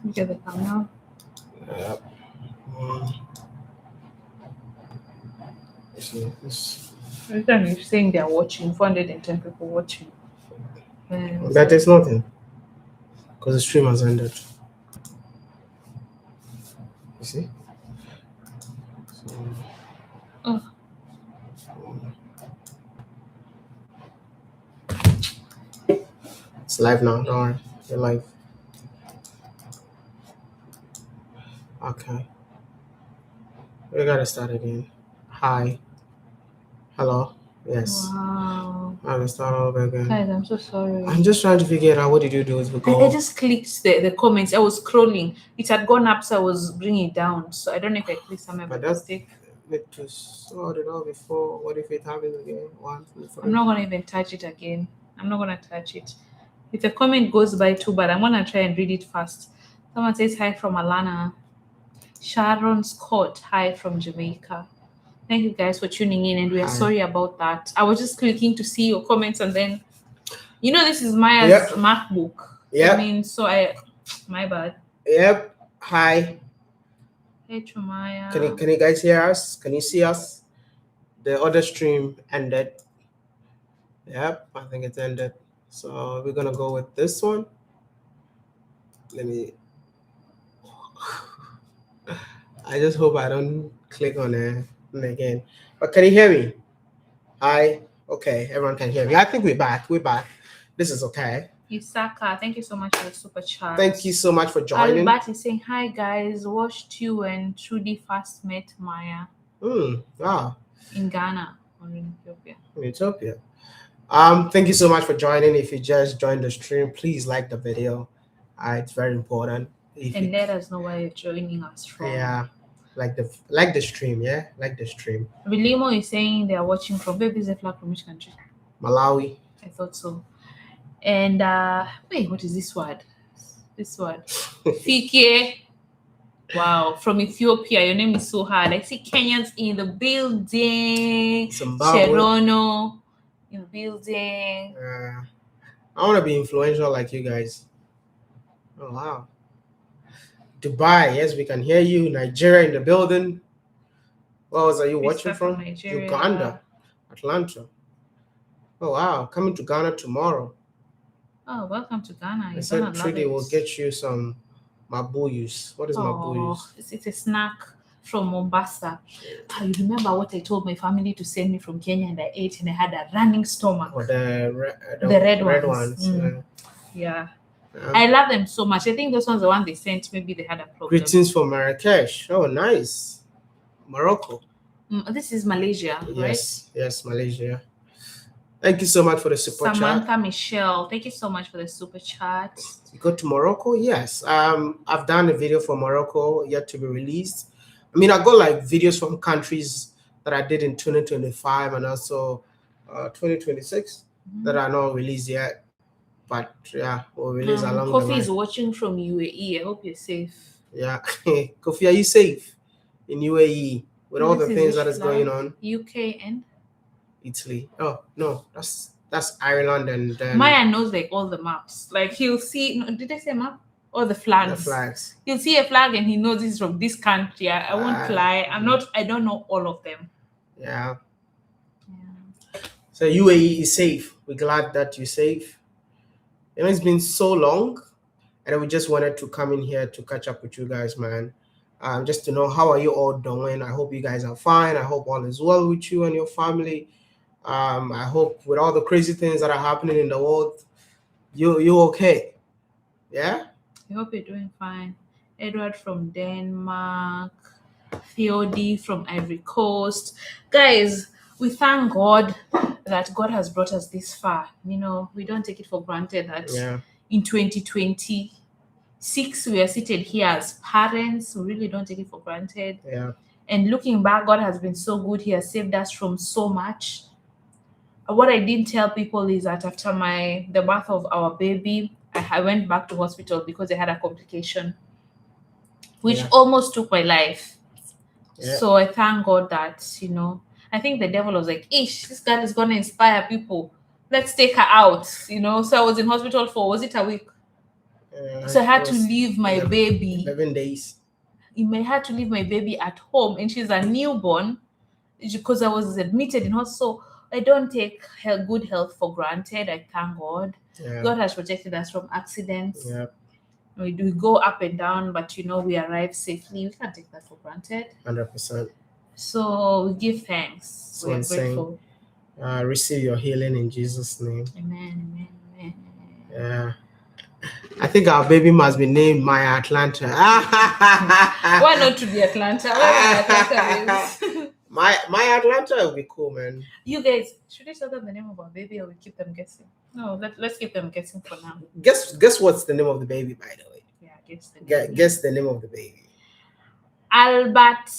Look at the camera. Yep. See this. Every time you're saying they're watching, 410 people watching. That is nothing. Because the stream has ended. You see? So, it's live now, don't worry. You're live. Okay. We gotta start again. Hi. Hello. Yes. Wow. I'm gonna start all over again. Guys, I'm so sorry. I'm just trying to figure out what did you do with the I just clicked the comments. I was scrolling. It had gone up, so I was bringing it down. So I don't know if I clicked somewhere by mistake. Need to sort it out before. What if it happens again? 1, 2, 3. I'm not gonna even touch it again. I'm not gonna touch it. If a comment goes by too bad, I'm gonna try and read it fast. Someone says hi from Alana. Sharon Scott, hi from Jamaica. Thank you guys for tuning in, and we are sorry about that. I was just clicking to see your comments, and then, you know, this is Maya's MacBook. Yeah. I mean, my bad. Yep. Hi. Hey, Chumaya. Can you guys hear us? Can you see us? The other stream ended. Yep, I think it ended. So we're gonna go with this one. Let me. I just hope I don't click on it again. But can you hear me? Hi. Okay, everyone can hear me. I think we're back. We're back. This is okay. Yusaka, thank you so much for the super chat. Thank you so much for joining. Albert is saying, hi guys, watched you and Trudy first met Maya. Wow. In Ghana or in Ethiopia. In Ethiopia. Thank you so much for joining. If you just joined the stream, please like the video. It's very important. And let us know where you're joining us from. Yeah. Like the stream, yeah? Like the stream. Relimo is saying they are watching from where is the flag from which country? Malawi. I thought so. And wait, what is this word? This word. Fike. Wow, from Ethiopia. Your name is so hard. I see Kenyans in the building. Zimbabwe. Cherono in the building. I want to be influential like you guys. Oh, wow. Dubai, yes, we can hear you. Nigeria in the building. What was are you watching from? Nigeria. Uganda, Atlanta. Oh, wow. Coming to Ghana tomorrow. Oh, welcome to Ghana. I said Trudy will get you some mabuyus. What is mabuyus? It's a snack from Mombasa. You remember what I told my family to send me from Kenya, and I ate and I had a running stomach. Or the red ones. Yeah. I love them so much. I think those ones, the one they sent, maybe they had a problem. Greetings from Marrakesh. Oh, nice. Morocco. This is Malaysia, right? Yes, Malaysia. Thank you so much for the super chat. Samantha Michelle, thank you so much for the super chat. You go to Morocco? Yes. I've done a video for Morocco yet to be released. I mean, I got like videos from countries that I did in 2025 and also 2026 that are not released yet. But yeah, we'll release along the line. Kofi is watching from UAE. I hope you're safe. Yeah. Kofi, are you safe in UAE with all the things that is going on? UK and Italy. Oh no, that's Ireland and then Maya knows like all the maps. Like he'll see. Did I say map? Or the flags? The flags. He'll see a flag and he knows this is from this country. I won't lie. I don't know all of them. Yeah. So UAE is safe. We're glad that you're safe. You know, it's been so long, and we just wanted to come in here to catch up with you guys, man. Just to know how are you all doing. I hope you guys are fine. I hope all is well with you and your family. I hope with all the crazy things that are happening in the world, you okay? Yeah? I hope you're doing fine. Edward from Denmark. Theodi from Ivory Coast. Guys, we thank God that God has brought us this far. You know, we don't take it for granted that in 2026 we are seated here as parents. We really don't take it for granted. Yeah. And looking back, God has been so good. He has saved us from so much. What I didn't tell people is that after the birth of our baby, I went back to hospital because I had a complication, which almost took my life. Yeah. So I thank God that, you know, I think the devil was like, ish, this girl is going to inspire people. Let's take her out, you know. So I was in hospital for, was it a week? So I had it to was leave my baby. 11 days. I had to leave my baby at home, and she's a newborn because I was admitted in hospital. So I don't take good health for granted. I thank God. Yeah. God has protected us from accidents. Yeah. We go up and down, but we arrive safely. We can't take that for granted. 100%. So we give thanks. So We are insane. grateful. Receive your healing in Jesus' name. Amen. Amen. Amen. Yeah. I think our baby must be named Maya Atlanta. Why not to be Atlanta? Why Atlanta names? My Atlanta would be cool, man. You guys, should we tell them the name of our baby or we keep them guessing? No, let's keep them guessing for now. Guess what's the name of the baby, by the way? Yeah, Guess the name of the baby. Albert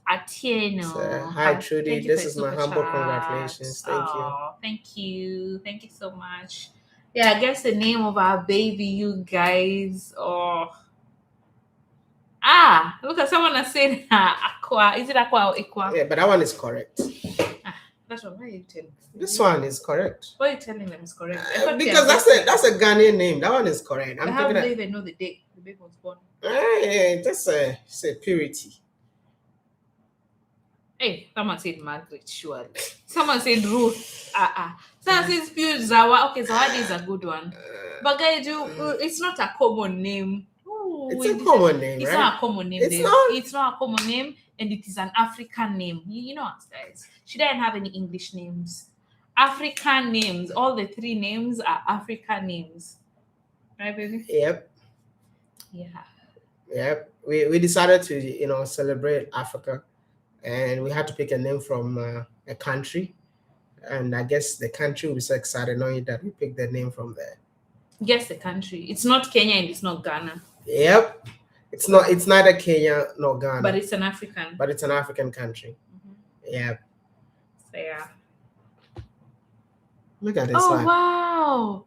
Atieno. So, hi Trudy, this is my humble congratulations. Thank you. Thank you so much. Yeah, guess the name of our baby, you guys. Look at someone has said Aqua. Is it Aqua or Aqua? Yeah, but that one is correct. That's what. Why are you telling them? This one is correct. Why are you telling them it's correct? Because that's a Ghanaian name. That one is correct. How do they even know the date the baby was born? Yeah, that's a purity. Hey, someone said Margaret, surely. Someone said Ruth. Someone says Pure Zawa. Okay, Zawadi is a good one. But guys, it's not a common name. It's a common name, It's right? not a common name. It's not a common name, and it is an African name. You know what, guys? She didn't have any English names. African names. All the three names are African names. Right, baby? Yep. Yeah. Yep. We decided to, celebrate Africa, and we had to pick a name from a country. And I guess the country will be so excited knowing that we picked the name from there. Guess the country. It's not Kenya and it's not Ghana. Yep. It's neither Kenya nor Ghana. But it's an African. But it's an African country. Mm-hmm. Yep. So yeah. Look at this one. one. Wow.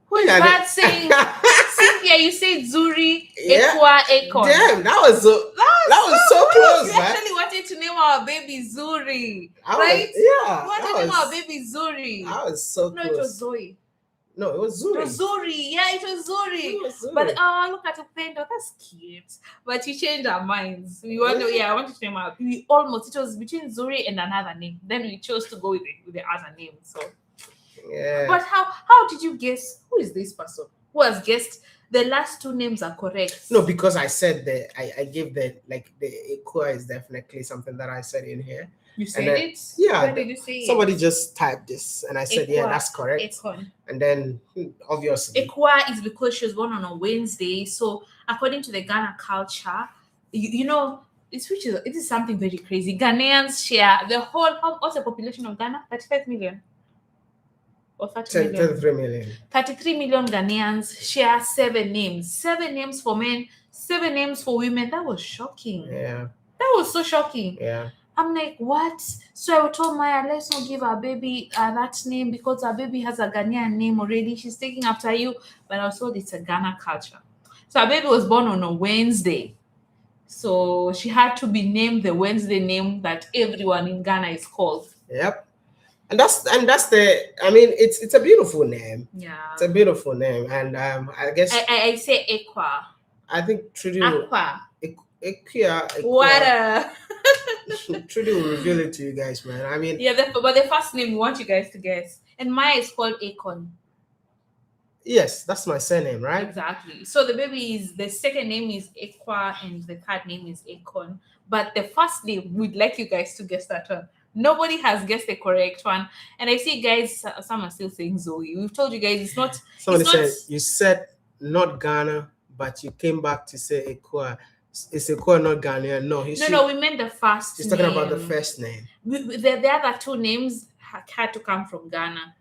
Who is that saying? Cynthia, you said Zuri, Yeah. Ekwa, Ekon. Damn, that was so close, We man. actually wanted to name our baby Zuri. We wanted to name our baby Zuri. That was so close. No, it was Zoe. No, it was Zuri. It was Zuri. Yeah, it was Zuri. But look at Upendo. That's cute. But you changed our minds. I wanted to name our baby. It was between Zuri and another name. Then we chose to go with the other name. So yeah. But how did you guess who is this person? Who has guessed the last two names are correct? No, because I said that I gave the Ekua is definitely something that I said in here. You said it? Yeah. Where did you say somebody just typed this and I said, Ekwa, yeah, that's correct. Ekon. And then obviously Ekwa is because she was born on a Wednesday. So according to the Ghana culture, it is something very crazy. Ghanaians share the whole what's the population of Ghana? 35 million. Or 30 million. 33 million. 33 million Ghanaians share 7 names. 7 names for men, 7 names for women. That was shocking. Yeah. That was so shocking. Yeah. I'm like, what? So I told Maya, let's not give our baby that name because our baby has a Ghanaian name already. She's taking after you. But I was told it's a Ghana culture. So our baby was born on a Wednesday. So she had to be named the Wednesday name that everyone in Ghana is called. Yep. And that's it's a beautiful name. Yeah. It's a beautiful name. And I guess I say Ekwa. I think Trudy Aqua. Ekwa. Water. Trudy will reveal it to you guys, man. But the first name we want you guys to guess. And Maya is called Akon. Yes, that's my surname, right? Exactly. So the second name is Ekwa and the third name is Akon. But the first name, we'd like you guys to guess that one. Nobody has guessed the correct one. And I see guys, some are still saying Zoe. We've told you guys it's not. Somebody said, you said not Ghana, but you came back to say Ekwa. Is Ekwa not Ghanaian? No, we meant the first He's name. talking about the first name. The other two names had to come from Ghana.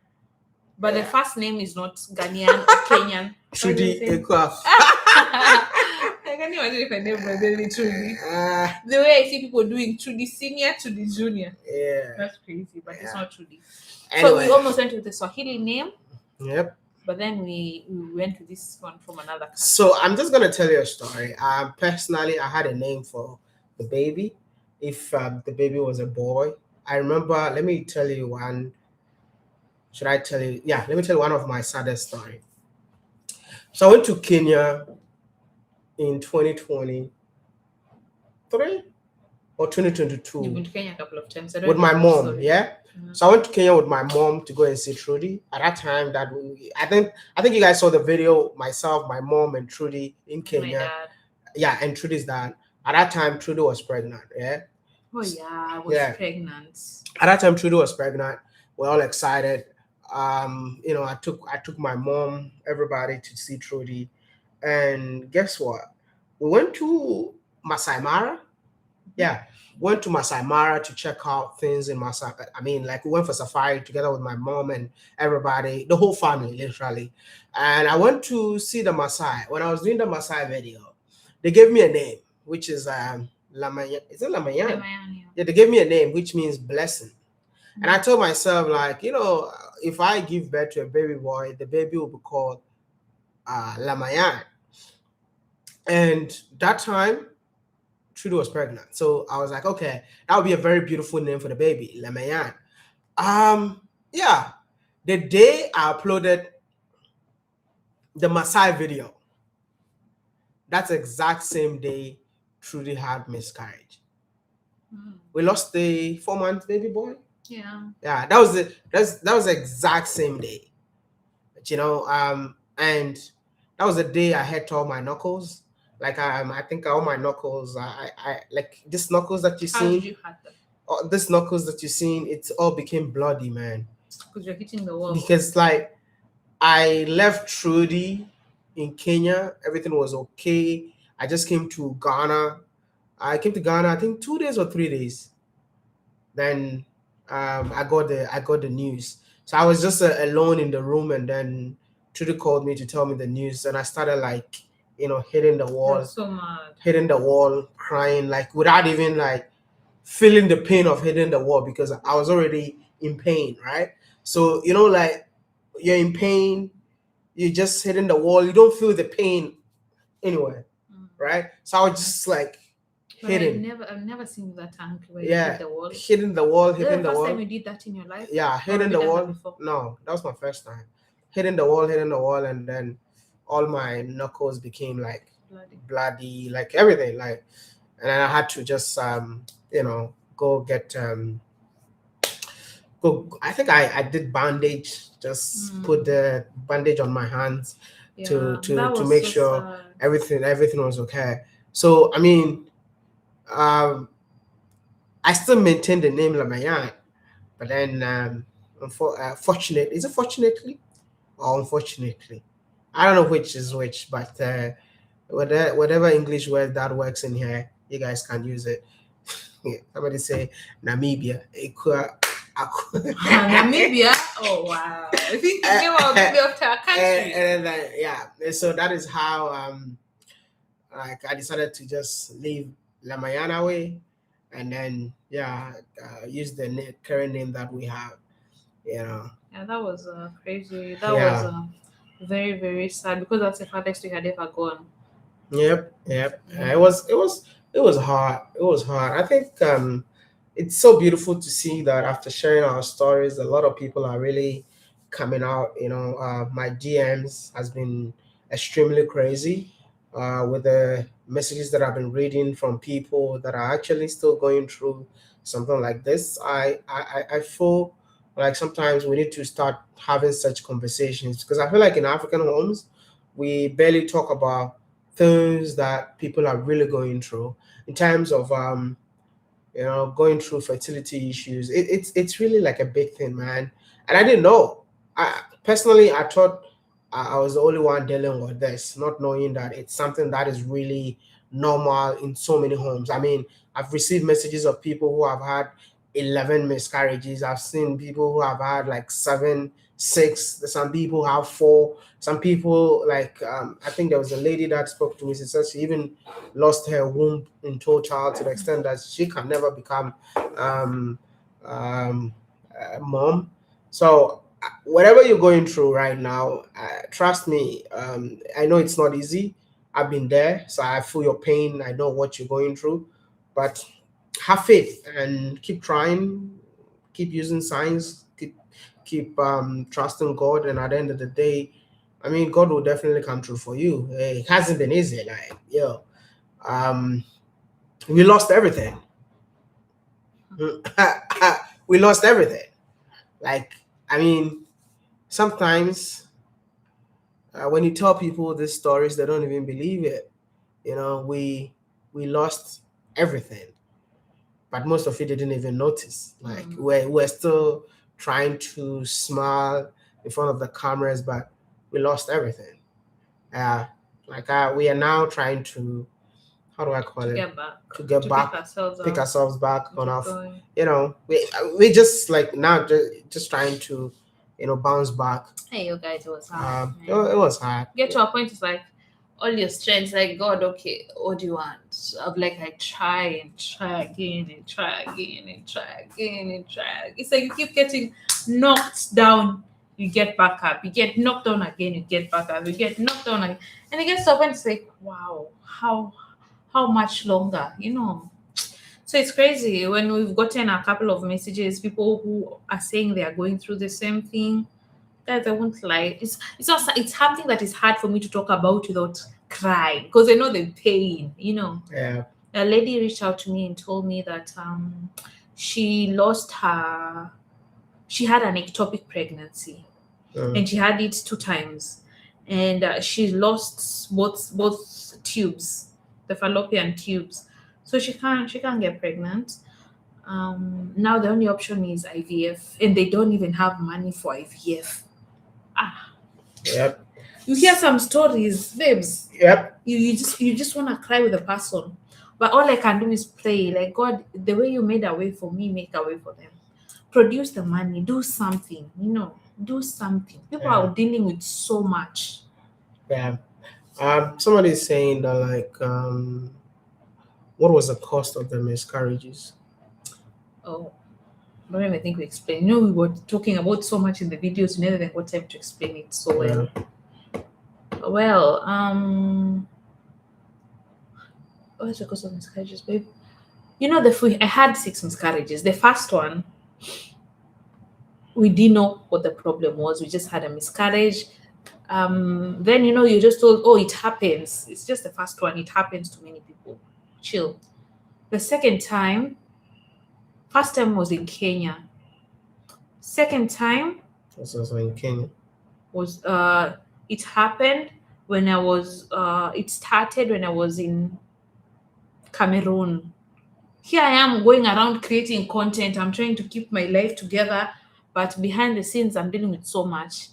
But the first name is not Ghanaian or Kenyan. Trudy Ekwa. I can't imagine if I named my baby Trudy. The way I see people doing Trudy Senior, Trudy Junior. Yeah. That's crazy, but it's not Trudy. Anyway. So we almost went with the Swahili name. Yep. But then we went to this one from another country. So I'm just going to tell you a story. Personally, I had a name for the baby. If the baby was a boy, I remember, let me tell you one. Should I tell you? Yeah, let me tell you one of my saddest story. So I went to Kenya in 2023 or You've been 2022 to Kenya a couple of times. I don't with my remember the mom. story. Yeah. Mhm. So I went to Kenya with my mom to go and see Trudy. At that time, I think you guys saw the video. Myself, my mom, and Trudy in My Kenya. dad. Yeah, and Trudy's dad. At that time, Trudy was pregnant. Yeah. Oh yeah, I was Yeah. pregnant. At that time, Trudy was pregnant. We're all excited. I took my mom, everybody to see Trudy, and guess what? We went to Masai Mara. Yeah, went to Masai Mara to check out things in Masai. I mean, like we went for safari together with my mom and everybody, the whole family, literally. And I went to see the Masai. When I was doing the Masai video, they gave me a name, which is Lamayan. Is it Lamayan? Lemayania. Yeah, they gave me a name which means blessing. And I Mm. told myself, like, if I give birth to a baby boy, the baby will be called Lamayan. And that time, Trudy was pregnant. So I was like, okay, that would be a very beautiful name for the baby, Lamayan. Yeah. The day I uploaded the Maasai video, that's the exact same day Trudy had miscarriage. Mm. We lost the 4 month baby boy. Yeah. Yeah, that was the exact same day. And that was the day I had tore my knuckles. Like I think all my knuckles, I like these knuckles that you How did seen, you have them? these knuckles that you seen, it all became bloody, man. Because you're hitting the wall. Because like I left Trudy in Kenya, everything was okay. I just came to Ghana. I came to Ghana, I think 2 days or 3 days. Then I got the news. So I was just alone in the room, and then Trudy called me to tell me the news, and I started like hitting the wall, That's so mad. crying, like without even like feeling the pain of hitting the wall because I was already in pain, right? So like you're in pain, you're just hitting the wall, you don't feel the pain anywhere, Mm. right? So I was just like But hitting, I've never seen that tank where you yeah, hit the wall. Is hitting the wall, that the hitting the first time wall. you did that in your life? Yeah, Or have hitting you the done that wall. before? No, that was my first time. Hitting the wall, and then all my knuckles became like Bloody. bloody, like everything, like, and then I had to just go get go. I think I did bandage, just put Mm. the bandage on my hands to Yeah, to that to was make so sure sad. everything was okay. So I mean, um, I still maintain the name Lamayan, but then fortunate is it fortunately or unfortunately, I don't know which is which, but whatever English word that works in here, you guys can use it. Yeah, somebody say Namibia. Namibia? Oh wow. I think you gave our baby after a country. And then yeah, so that is how like I decided to just leave Lamayana way, and then yeah, use the current name that we have. You know, Yeah, that was crazy. That was yeah. very, very sad because that's the farthest we had ever gone. Yep, yep. Yeah. It was hard. It was hard. I think it's so beautiful to see that after sharing our stories, a lot of people are really coming out. My DMs has been extremely crazy with the messages that I've been reading from people that are actually still going through something like this. I feel like sometimes we need to start having such conversations because I feel like in African homes we barely talk about things that people are really going through in terms of going through fertility issues. It's really like a big thing, man. And I didn't know. I thought I was the only one dealing with this, not knowing that it's something that is really normal in so many homes. I mean, I've received messages of people who have had 11 miscarriages. I've seen people who have had like seven, six. Some people have four. Some people like I think there was a lady that spoke to me. She said she even lost her womb in total to the extent that she can never become um, um, a mom. So whatever you're going through right now, trust me. I know it's not easy. I've been there, so I feel your pain. I know what you're going through, but have faith and keep trying. Keep using science. Keep trusting God, and at the end of the day, I mean, God will definitely come through for you. It hasn't been easy. Like, um, we lost everything. We lost everything. Like, I mean, sometimes when you tell people these stories, they don't even believe it. We lost everything, but most of it didn't even notice. Like, we're still trying to smile in front of the cameras, but we lost everything. Uh, we are now trying to, how do I call To it? get back, To get to back, pick up, ourselves back on keep our, going. we just like now just trying to, bounce back. Hey, you guys, it was hard, It man. was hard. Get to a point, it's like all your strengths, like, God, okay, what do you want? I'm like, I try and try again and try again and try again and try. It's like you keep getting knocked down, you get back up. You get knocked down again, you get back up. You get knocked down again. And it gets to a point, it's like, wow, how much longer, So it's crazy when we've gotten a couple of messages, people who are saying they are going through the same thing. Guys, I won't lie. It's not, it's something that is hard for me to talk about without crying because I know the pain. Yeah. A lady reached out to me and told me that she lost her she had an ectopic pregnancy and she had it 2 times, and she lost both tubes, the fallopian tubes, so she can't get pregnant. Now the only option is IVF, and they don't even have money for IVF. Ah, Yep. you hear some stories, babes. Yep. You just want to cry with the person, but all I can do is pray. Like, God, the way you made a way for me, make a way for them. Produce the money, do something. Do something. People Yeah. are dealing with so much. Yeah. Somebody is saying that, like, what was the cost of the miscarriages? Oh, I don't even think we explained. We were talking about so much in the videos. We never even got time to explain it so well. Well, what's the cost of miscarriages, babe? I had 6 miscarriages. The first one, we didn't know what the problem was. We just had a miscarriage. Then you just told, oh, it happens. It's just the first one. It happens to many people. Chill. The second time, first time was in Kenya. Second time That's also in Kenya. was it happened when I was it started when I was in Cameroon. Here I am going around creating content. I'm trying to keep my life together, but behind the scenes I'm dealing with so much.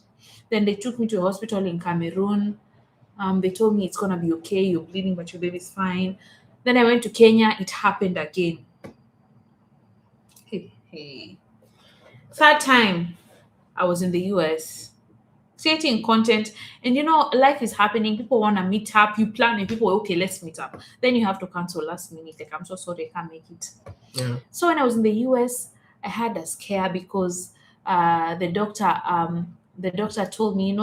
Then they took me to a hospital in Cameroon. They told me it's gonna be okay, you're bleeding, but your baby's fine. Then I went to Kenya, it happened again. Hey. Third time, I was in the US creating content, and life is happening. People want to meet up, you plan, and people, okay, let's meet up. Then you have to cancel last minute. Like, I'm so sorry, I can't make it. Yeah. So when I was in the US, I had a scare because the doctor told me,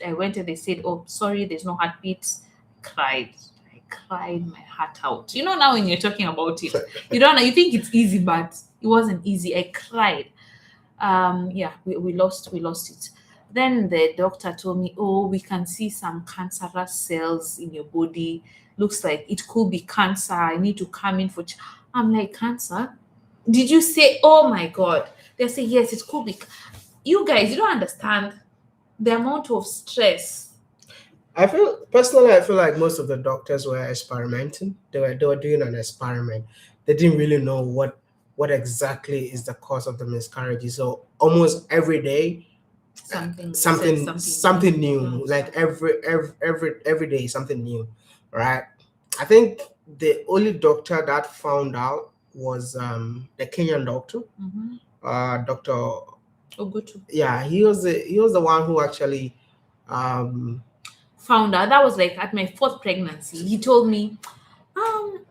I went and they said, oh, sorry, there's no heartbeat. Cried. I cried my heart out. Now when you're talking about it, you think it's easy, but it wasn't easy. I cried. Yeah, we lost it. Then the doctor told me, oh, we can see some cancerous cells in your body. Looks like it could be cancer. I need to come in for I'm like, cancer? Did you say, oh my God? They say, yes, it could be. You guys, you don't understand the amount of stress. I feel like most of the doctors were experimenting. They were doing an experiment. They didn't really know what exactly is the cause of the miscarriages. So almost every day, something new. Like every day, something new, right? I think the only doctor that found out was the Kenyan doctor, Doctor. Ogutu. Yeah, he was the one who actually um Found out. That was like at my 4th pregnancy. He told me, um,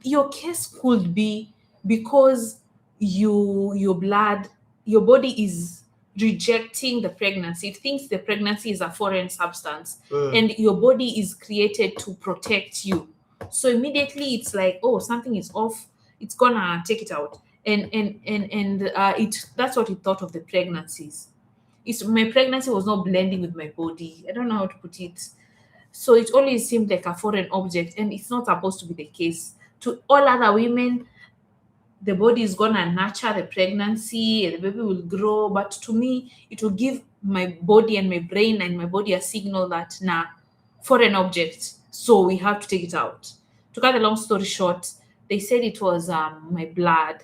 your case could be because your body is rejecting the pregnancy. It thinks the pregnancy is a foreign substance, and your body is created to protect you. So immediately it's like, oh, something is off. It's gonna take it out, and it that's what it thought of the pregnancies. my pregnancy was not blending with my body. I don't know how to put it. So it always seemed like a foreign object, and it's not supposed to be the case. To all other women, the body is gonna nurture the pregnancy and the baby will grow. But to me, it will give my body and my brain and my body a signal that nah, foreign object. So we have to take it out. To cut a long story short, they said it was my blood,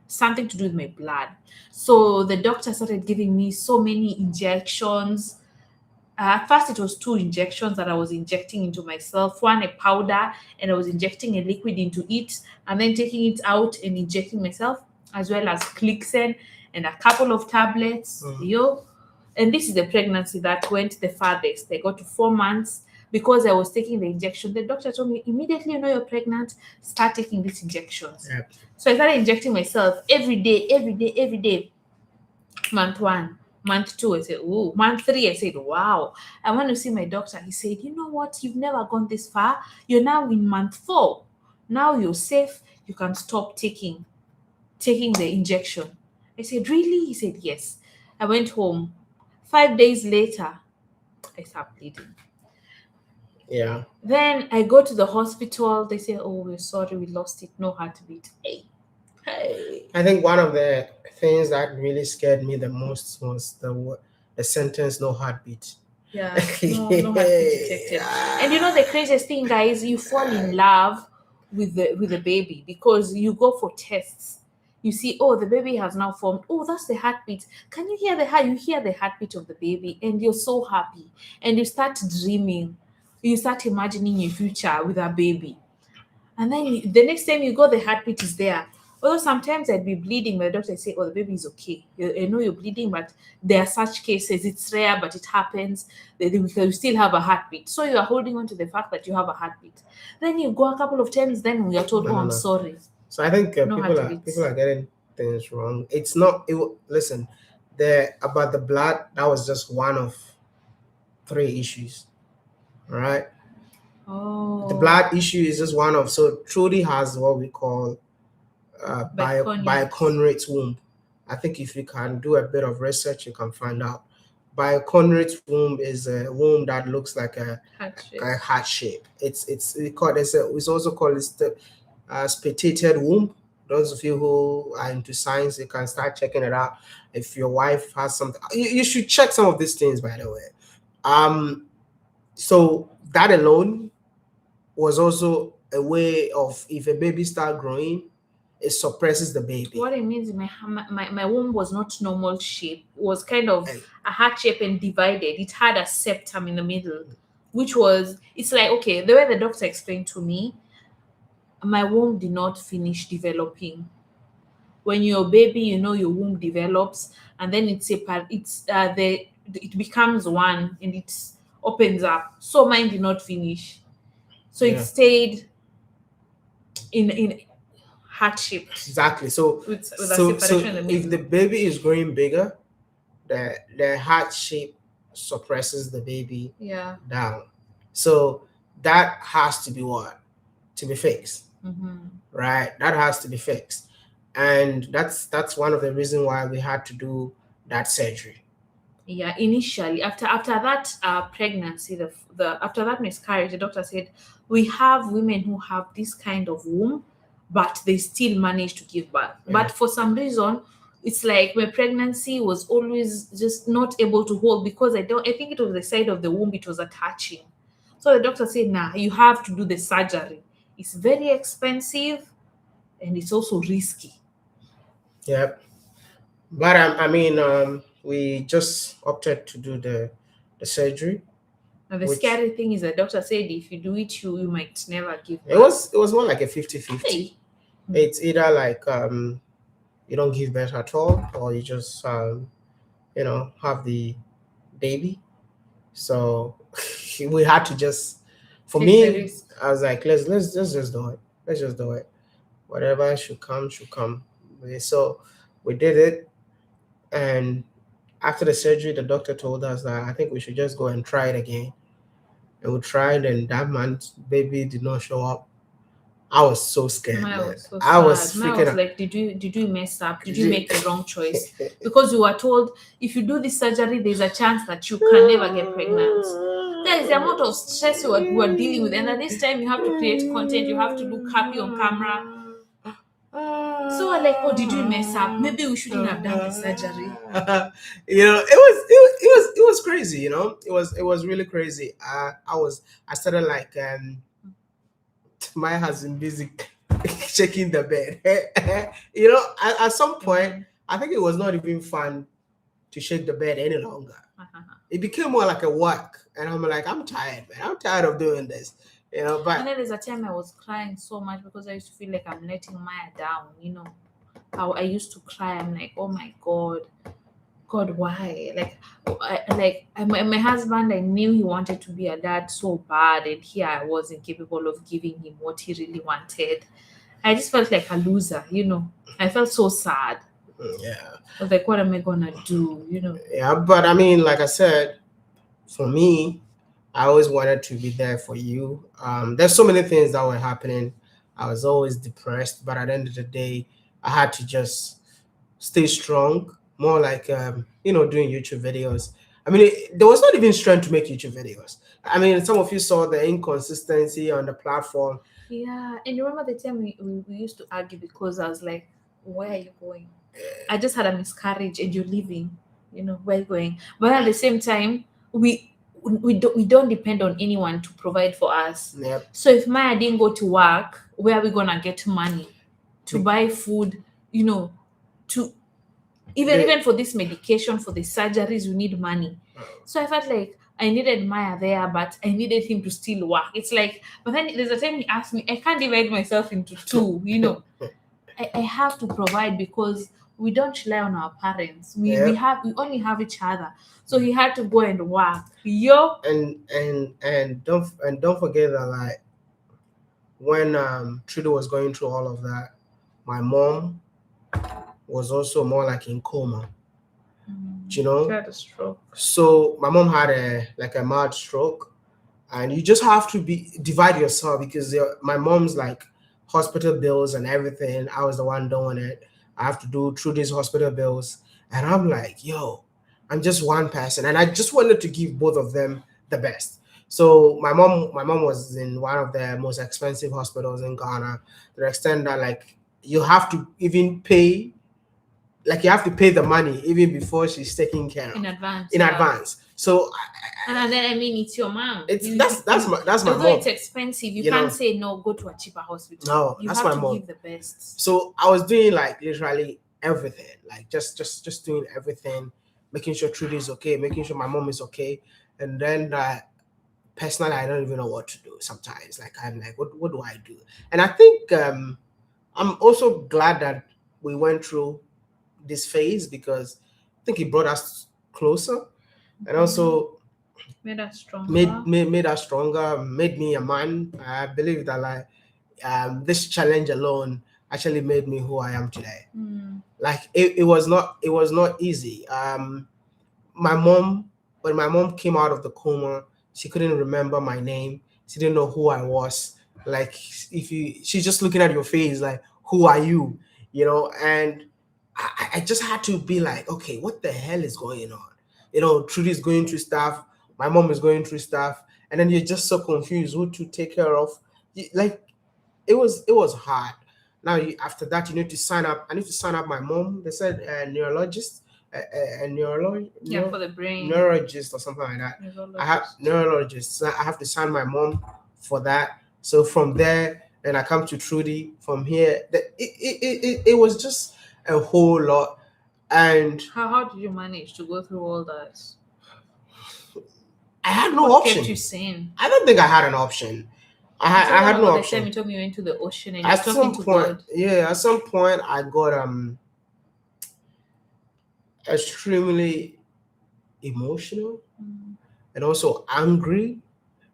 something to do with my blood. So the doctor started giving me so many injections. At first, it was two injections that I was injecting into myself, one a powder, and I was injecting a liquid into it, and then taking it out and injecting myself, as well as Clixen and a couple of tablets. Yo, and this is the pregnancy that went the farthest. I got to 4 months because I was taking the injection. The doctor told me immediately you know you're pregnant, start taking these injections. Yep. So I started injecting myself every day, every day, every day. Month one, month two, I said, oh, month three, I said, wow, I want to see my doctor. He said, you know what? You've never gone this far. You're now in month four. Now you're safe. You can stop taking the injection. I said, really? He said, yes. I went home. 5 days later, I started bleeding. Yeah. Then I go to the hospital. They say, oh, we're sorry, we lost it. No heartbeat. Hey. I think one of the things that really scared me the most was the sentence "no heartbeat." Yeah, no heartbeat detected. And you know the craziest thing, guys, you fall in love with the baby because you go for tests. You see, oh, the baby has now formed. Oh, that's the heartbeat. Can you hear the heart? You hear the heartbeat of the baby, and you're so happy. And you start dreaming. You start imagining your future with a baby. And then the next time you go, the heartbeat is there. Although sometimes I'd be bleeding, my doctor say, "Oh, the baby is okay. I know you're bleeding, but there are such cases. It's rare, but it happens. You still have a heartbeat. So you are holding on to the fact that you have a heartbeat. Then you go a couple of times, then we are told, No, "Oh, no, I'm no. sorry." So I think No people are getting things wrong. It's not. Listen, about the blood. That was just one of 3 issues. All right. The Oh, blood issue is just one of. So Trudy has what we call Biconium. biconrate womb. I think if you can do a bit of research, you can find out. Biconrate womb is a womb that looks like Heart shape. a heart shape. It's also called spitated womb. Those of you who are into science, you can start checking it out. If your wife has something, you should check some of these things. By the way, so that alone was also a way of if a baby start growing, it suppresses the baby. What it means, my womb was not normal shape. It was kind of And a heart shape and divided. It had a septum in the middle, which was, it's like, okay, the way the doctor explained to me, my womb did not finish developing. When you're a baby, you know your womb develops, and then it becomes one and it opens up. So mine did not finish. So it yeah, stayed in heart shaped exactly. So with a separation in the if the middle. baby is growing bigger, the heart shape suppresses the baby Yeah. down. So that has to be what? To be fixed. Mm-hmm. Right? That has to be fixed. And that's one of the reasons why we had to do that surgery. Yeah, initially after that pregnancy, the after that miscarriage, the doctor said we have women who have this kind of womb, but they still manage to give birth. Yeah. But for some reason, it's like my pregnancy was always just not able to hold because I think it was the side of the womb it was attaching. So the doctor said, nah, you have to do the surgery. It's very expensive and it's also risky. Yep. But we just opted to do the surgery. And the Which scary thing is the doctor said if you do it, you might never give birth. it was more like a 50-50. Hey. It's either like you don't give birth at all, or you just have the baby. So we had to just, for Take the me, risk. I was like, let's just do it. Let's just do it. Whatever should come, should come. So we did it, and after the surgery, the doctor told us that I think we should just go and try it again. And we tried, and that month, baby did not show up. I was so scared, Maya man. was so I was sad. Maya freaking was out. like, did you mess up? Did you make the wrong choice? Because you were told if you do this surgery, there's a chance that you can never get pregnant. There is the amount of stress you are dealing with, and at this time you have to create content, you have to look happy on camera. So we're like, oh, did we mess up? Maybe we shouldn't have done the surgery. It was crazy. It was really crazy. I started like Maya has been busy shaking the bed. At some point, I think it was not even fun to shake the bed any longer. It became more like a work, and I'm like, I'm tired, man. I'm tired of doing this. But And then there's a time I was crying so much because I used to feel like I'm letting Maya down. How I used to cry. I'm like, oh my God, God, why? My husband, I knew he wanted to be a dad so bad, and here I wasn't capable of giving him what he really wanted. I just felt like a loser. I felt so sad. yeah, I was like, what am I gonna do? yeah. But I mean, like I said, for me, I always wanted to be there for you. There's so many things that were happening. I was always depressed, but at the end of the day, I had to just stay strong. More like doing YouTube videos. I mean, there was not even strength to make YouTube videos. I mean, some of you saw the inconsistency on the platform. Yeah, and you remember the time we used to argue because I was like, where are you going? I just had a miscarriage and you're leaving. Where are you going? But at the same time, we don't depend on anyone to provide for us. Yep. So if Maya didn't go to work, where are we gonna get money to Be- buy food? To even for this medication, for the surgeries, we need money. So I felt like I needed Maya there, but I needed him to still work. It's like, but then there's a time he asked me, I can't divide myself into two. I have to provide because we don't rely on our parents. We only have each other. So he had to go and work. And don't forget that, like, when Trudeau was going through all of that, my mom was also more like in coma. She had a stroke. So my mom had a mild stroke, and you just have to divide yourself because my mom's like hospital bills and everything. I was the one doing it. I have to do through these hospital bills, and I'm like, yo, I'm just one person, and I just wanted to give both of them the best. So my mom was in one of the most expensive hospitals in Ghana, to the extent that, like, you have to even pay, like, you have to pay the money even before she's taken care of In advance. in advance. So And then, I mean, it's your mom. That's my Although mom. it's expensive, you You can't know. say no, go to a cheaper hospital. No, You that's have my to mom. give the best. So I was doing, like, literally everything, like just doing everything, making sure Trudy is okay, making sure my mom is okay, and then personally, I don't even know what to do sometimes. Like, I'm like, what do I do? And I think I'm also glad that we went through this phase, because I think it brought us closer, and also Made us stronger. made us stronger, made me a man. I believe that, like, this challenge alone actually made me who I am today. Like, it was not easy. My mom, when my mom came out of the coma, she couldn't remember my name. She didn't know who I was. Like, she's just looking at your face, like, who are you? And I just had to be like, okay, what the hell is going on? Trudy's going through stuff. My mom is going through stuff, and then you're just so confused who to take care of. Like, it was hard. Now, after that, you need to sign up. I need to sign up my mom. They said neurologist, a Yeah, for the brain. neurologist or something like that. I have neurologist. So I have to sign my mom for that. So from there, then I come to Trudy. From here, it was just a whole lot. And How did you manage to go through all that? I had no What option. kept you sane? I don't think I had an option. I had no The option. time you told me you went to the ocean and At you're some talking to point, God. yeah, at some point I got extremely emotional and also angry,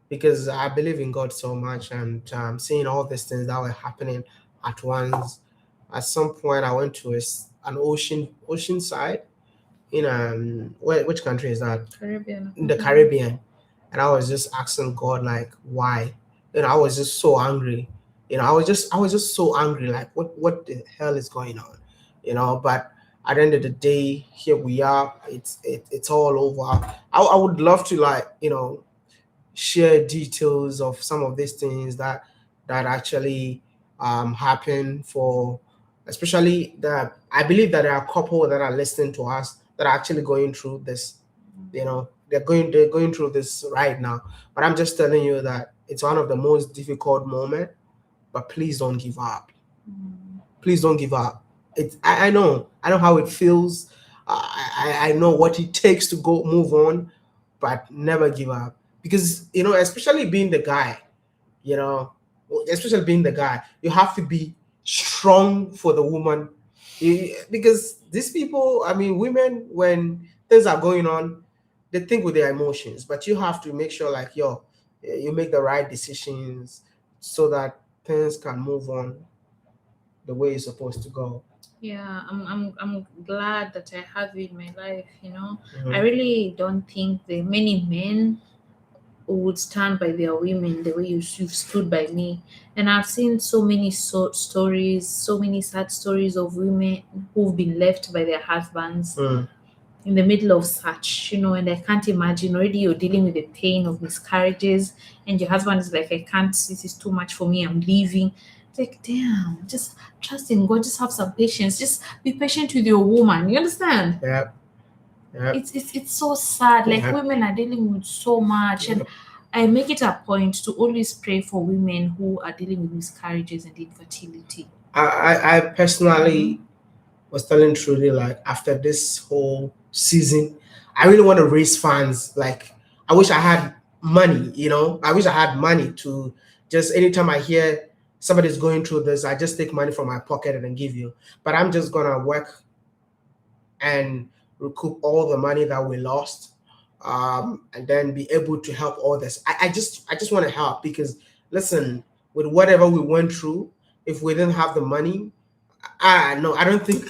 because I believe in God so much, and seeing all these things that were happening at once. At some point, I went to an ocean side in which country is that? Caribbean. In the Caribbean, and I was just asking God, like, why? I was just so angry. I was just so angry, like what the hell is going on, but at the end of the day, here we are. It's all over. I would love to, like, share details of some of these things that actually happen, for especially that I believe that there are a couple that are listening to us that are actually going through this. They're going through this right now. But I'm just telling you that it's one of the most difficult moments. But please don't give up. Please don't give up. I know how it feels. I know what it takes to go move on, but never give up, because especially being the guy, you know especially being the guy, you have to be strong for the woman. Because these people, I mean, women, when things are going on, they think with their emotions, but you have to make sure, like, you make the right decisions so that things can move on the way it's supposed to go. Yeah, I'm glad that I have you in my life, I Mhm. really don't think there are many men who would stand by their women the way you've stood by me. And I've seen so many stories, so many sad stories of women who've been left by their husbands Mm. in the middle of such, and I can't imagine. Already you're dealing with the pain of miscarriages, and your husband is like, I can't, this is too much for me, I'm leaving. It's like, damn, just trust in God, just have some patience, just be patient with your woman. You understand? Yep. Yep. It's so sad. Like, Yep. women are dealing with so much, and Yep. I make it a point to always pray for women who are dealing with miscarriages and infertility. I personally was telling Trudy, like, after this whole season, I really want to raise funds. Like, I wish I had money, I wish I had money to just, anytime I hear somebody's going through this, I just take money from my pocket and then give you. But I'm just gonna work and recoup all the money that we lost, and then be able to help others. I just want to help, because listen, with whatever we went through, if we didn't have the money, no, I don't think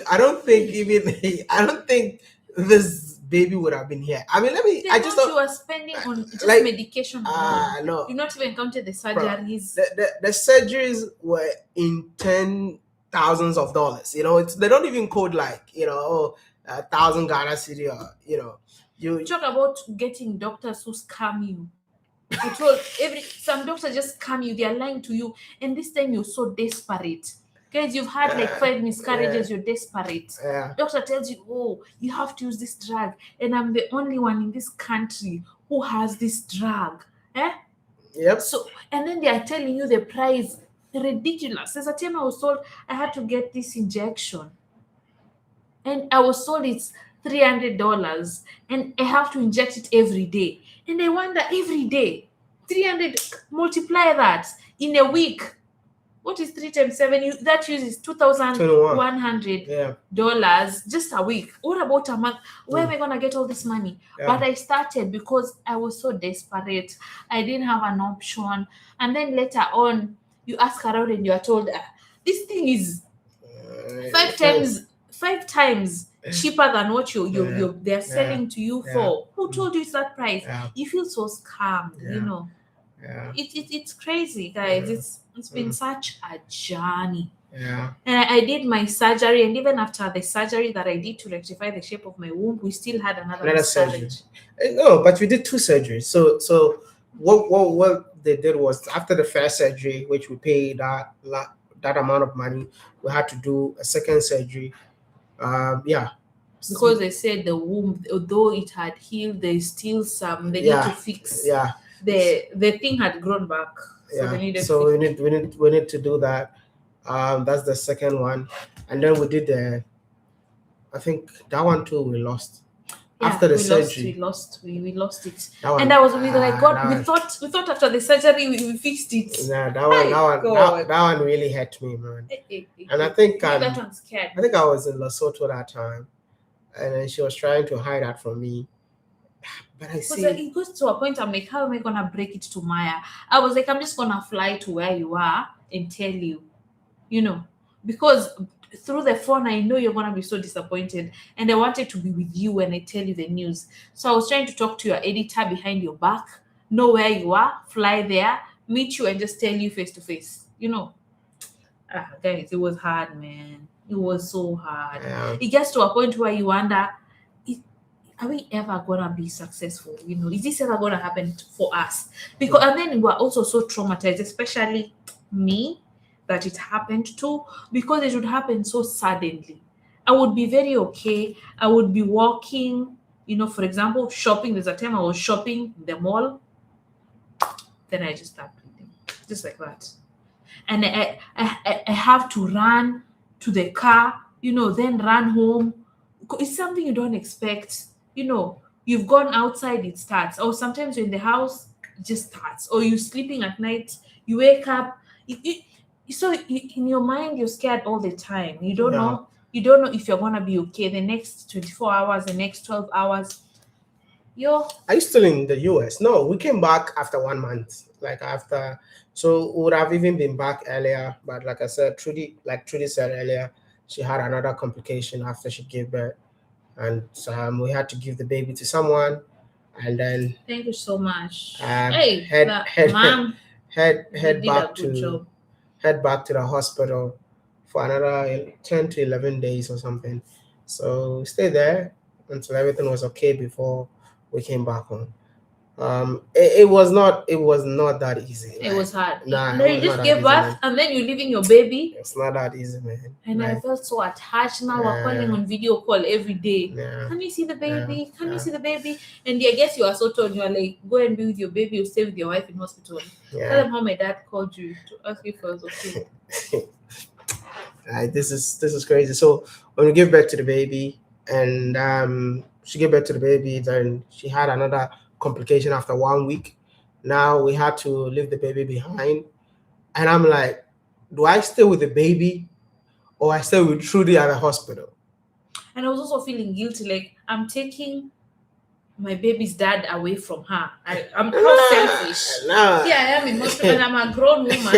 even I don't think this baby would have been here. I mean, The I just amount you don't are spending on just like. medication alone, No, you've not even counted the bro. surgeries. The surgeries were in ten thousands of dollars. They don't even code, like, 1,000 Ghana city, or you. Talk about getting doctors who scam you. I told some doctors just scam you, they are lying to you, and this time you're so desperate. Guys, you've had like uh, 5 miscarriages, you're desperate. yeah, Doctor tells you, oh, you have to use this drug, and I'm the only one in this country who has this drug. Eh? yep. So, and then they are telling you the price ridiculous. There's a time I was told I had to get this injection, and I was told it's $300, and I have to inject it every day. And I wonder, every day, 300, multiply that in a week. What is 3 times 7? That uses 21. $2,100 Yeah. just a week. What about a month? Where am Mm. I gonna get all this money? Yeah. But I started because I was so desperate. I didn't have an option. And then later on, you ask around and you are told, this thing is five Fine. times 5 times cheaper than what Yeah. they're Yeah. selling to you Yeah. for. Who told you it's that price? Yeah. You feel so scammed. Yeah. Yeah. It's crazy, guys. Yeah. It's been such a journey. Yeah. And I did my surgery, and even after the surgery that I did to rectify the shape of my womb, we still had another Another surgery. miscarriage. No, but we did two surgeries. So what they did was, after the first surgery, which we paid that amount of money, we had to do a second surgery. Yeah. Because they said the womb, although it had healed, there's still some they need to Yeah. fix. Yeah. The thing had grown back, so they Yeah. needed So to we need to do that. That's the second one, and then we did I think that one too we lost yeah, after the we surgery. lost it. That one. And I was with like, God, that we one. thought after the surgery we fixed it. Yeah, that one really hurt me, man. And I think that one scared I think I was in Lesotho that time, and then she was trying to hide that from me. But I because see. it goes to a point I'm like, how am I gonna break it to Maya? I was like, I'm just gonna fly to where you are and tell you, because through the phone I know you're gonna be so disappointed, and I wanted to be with you when I tell you the news. So I was trying to talk to your editor behind your back, know where you are, fly there, meet you, and just tell you face to face. Guys, it was hard, man. It was so hard. Yeah. It gets to a point where you wonder, is, are we ever gonna be successful? Is this ever gonna happen for us? Because and then we're also so traumatized, especially me, that it happened to, because it would happen so suddenly. I would be very okay. I would be walking, for example, shopping. There's a time I was shopping in the mall, then I just start bleeding, just like that. And I have to run to the car, then run home. It's something you don't expect. You've gone outside, it starts. Or sometimes you're in the house, it just starts. Or you're sleeping at night, you wake up. In your mind, you're scared all the time. You don't Yeah. know. You don't know if you're gonna be okay the next 24 hours, the next 12 hours. Are you still in the US? No, we came back after 1 month. Like after, so we would have even been back earlier. But like I said, Trudy said earlier, she had another complication after she gave birth, and we had to give the baby to someone, and then Thank you so much. um, Hey, head head mom, head you head did a back good to job. head back to the hospital for another 10 to 11 days or something. So we stayed there until everything was okay before we came back home. It was not that easy. It was hard. Nah, No, it you was not just that gave easy, birth man. and then you're leaving your baby. It's not that easy, man. And I Like, felt so attached. Now we're calling yeah, on video call every day. yeah, Can you see the yeah, baby? Can you yeah, see the baby? And I guess you are so told, you're like, go and be with your baby, you stay with your wife in hospital. Tell yeah. them how my dad called you to ask if I was okay. This is crazy. So when we gave birth to the baby, and she gave birth to the baby, then she had another complication after 1 week. Now we had to leave the baby behind, and I'm like, do I stay with the baby or I stay with Trudy at the hospital? And I was also feeling guilty, like I'm taking my baby's dad away from her. I'm how selfish. Nah. Here I am in hospital and I'm a grown woman.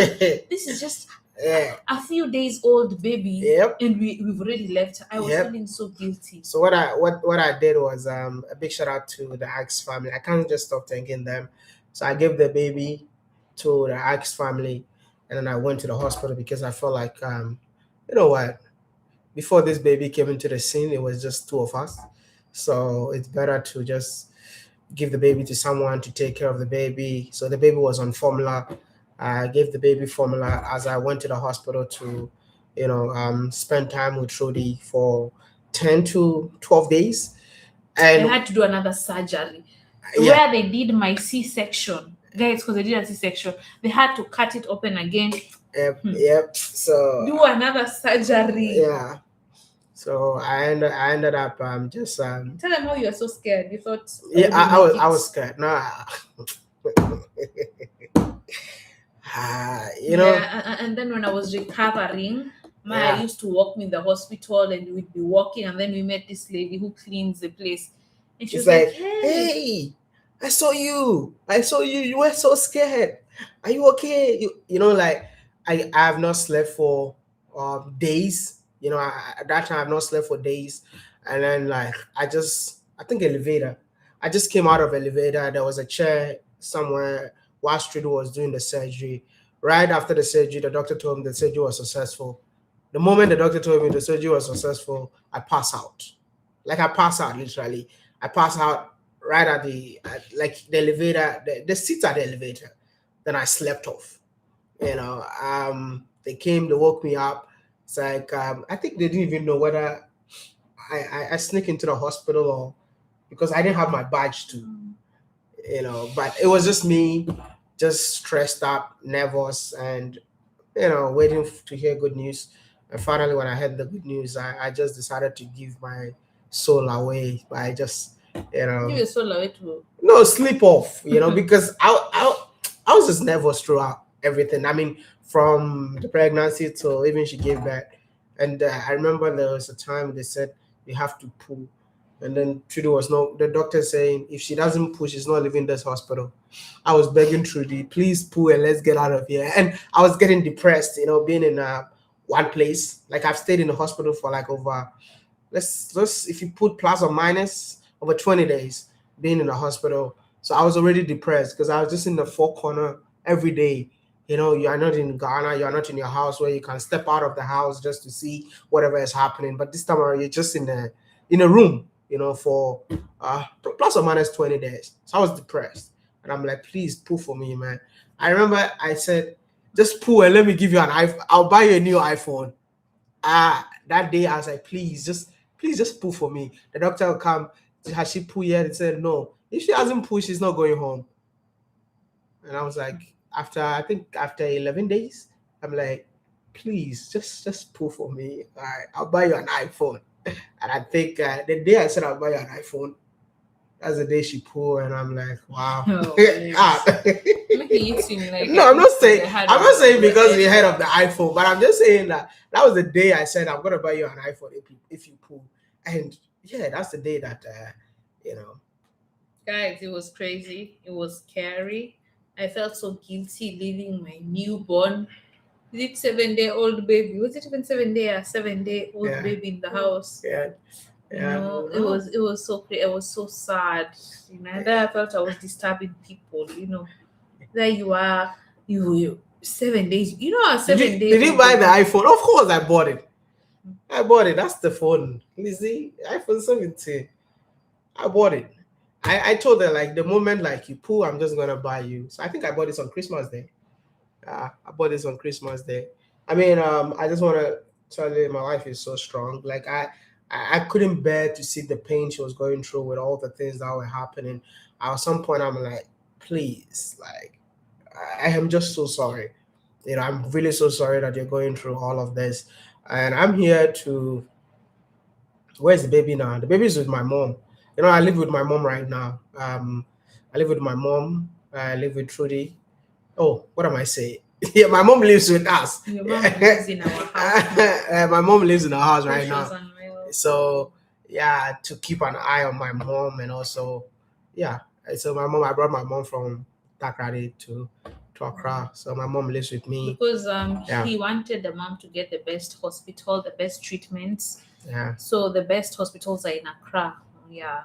This is just Yeah. a few days old baby. Yep. And we've already left her. I was Yep. feeling so guilty. So what I did was a big shout out to the Axe family. I can't just stop thanking them. So I gave the baby to the Axe family, and then I went to the hospital because I felt like you know what, before this baby came into the scene, it was just two of us. So it's better to just give the baby to someone to take care of the baby. So the baby was on formula. I gave the baby formula as I went to the hospital to, spend time with Trudy for 10 to 12 days. I And had to do another surgery yeah, where they did my C-section. Guys, because they did a C-section, they had to cut it open again. yep. So Do another surgery. yeah. So I ended up just Tell them how you are so scared. You thought yeah, I I wouldn't make was it. scared. Nah. Yeah, and then when I was recovering, Maya Yeah. used to walk me in the hospital and we'd be walking, and then we met this lady who cleans the place. And she It's was like, like, hey. hey, I saw you. I saw you. You were so scared. Are you okay? Like I have not slept for days. At that time I've not slept for days, and then like I think elevator. I just came out of elevator. There was a chair somewhere while Trudy was doing the surgery. Right after the surgery, the doctor told me the surgery was successful. The moment the doctor told me the surgery was successful, I passed out. Like I passed out literally. I passed out right like the elevator, the seats at the elevator. Then I slept off. They came, they woke me up. It's like I think they didn't even know whether I sneak into the hospital or because I didn't have my badge too. But it was just me, just stressed up, nervous, and waiting to hear good news. And finally, when I heard the good news, I just decided to give my soul away by just, Give your soul away to. no, sleep off, because I was just nervous throughout everything. I mean, from the pregnancy to even she gave birth. And I remember there was a time they said you have to pull. And then Trudy was no, the doctor saying if she doesn't pull, she's not leaving this hospital. I was begging Trudy, please pull and let's get out of here. And I was getting depressed, being in one place. Like I've stayed in the hospital for like over, let's if you put plus or minus over 20 days being in the hospital. So I was already depressed because I was just in the four corner every day, You are not in Ghana, you are not in your house where you can step out of the house just to see whatever is happening. But this time around, you're just in a room, for plus or minus 20 days. So I was depressed. And I'm like, please pull for me, man. I remember I said, just pull and let me give you an iPhone. I'll buy you a new iPhone. That day I was like, please just pull for me. The doctor will come. Has she pulled yet? And said no. If she hasn't pulled, she's not going home. And I was like, I think after 11 days, I'm like, please just pull for me. All right, I'll buy you an iPhone. And I think the day I said I'll buy you an iPhone, that's the day she pulled, and I'm like, wow. Oh, making it seem like No, I'm not saying because we the heard of the iPhone, but I'm just saying that was the day I said I'm gonna buy you an iPhone if you pull. And yeah, that's the day that you know. guys, it was crazy. It was scary. I felt so guilty leaving my newborn. Is it 7-day-old baby? Was it even 7-day or 7-day-old Yeah. baby in the house? Yeah. It was so I was so sad. Then I felt I was disturbing people. There you are, you 7 days. Did you buy the iPhone? Of course, I bought it. That's the phone. You see, iPhone 17. I bought it. I told her like the moment like you pull, I'm just gonna buy you. So I think I bought this on Christmas Day. I bought this on Christmas Day. I mean, I just wanna tell you my wife is so strong. Like I couldn't bear to see the pain she was going through with all the things that were happening. At some point I'm like, please, like I am just so sorry. I'm really so sorry that you're going through all of this. And I'm here to where's the baby now? The baby's with my mom. I live with my mom right now. I live with my mom. I live with Trudy. Oh, what am I saying? Yeah, my mom lives with us. Your mom lives in our house. My mom lives in our house right Precious now. and real. So yeah, to keep an eye on my mom and also yeah. So I brought my mom from Takrady to Accra. So my mom lives with me. Because Yeah. he wanted the mom to get the best hospital, the best treatments. Yeah. So the best hospitals are in Accra. Yeah,